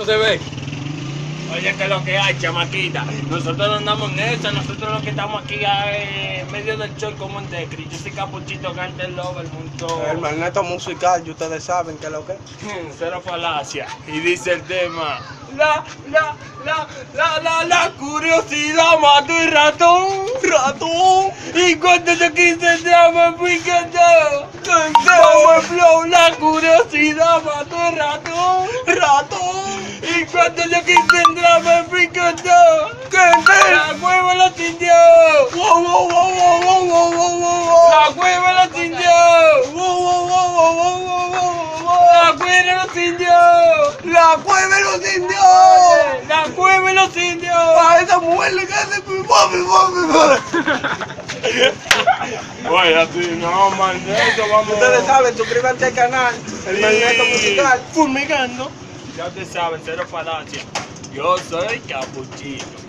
se ve? Oye, que lo que hay, chamaquita. Nosotros no andamos en eso, nosotros lo que estamos aquí en medio del show como en Decri. Yo soy Capuchito, Gante Lover, junto. El magneto musical, y ustedes saben que lo que. Cero falacia. Y dice el tema. La curiosidad mató el ratón. ¡Ratón! Y cuando yo quise entrar me fui cantado. Como el flow, la curiosidad mató el ratón. ¡Ratón! Y cuando yo quise entrar me fui cantado. La cueva lo sintió. ¡Wow, wow, wow, wow, wow, wow, wow, wow! La cueva lo sintió. ¡Wow, wow, wow, wow, wow, wow, wow! La cueva lo sintió. ¡La cueva de los indios! La cueva lo sintió. ¡A esa mujer le cae mami! Oye, así no, Magneto, vamos. Ustedes saben, suscríbanse al canal, el magneto musical. Fumigando. Ya te saben, cero falacia. Yo soy Capuchito.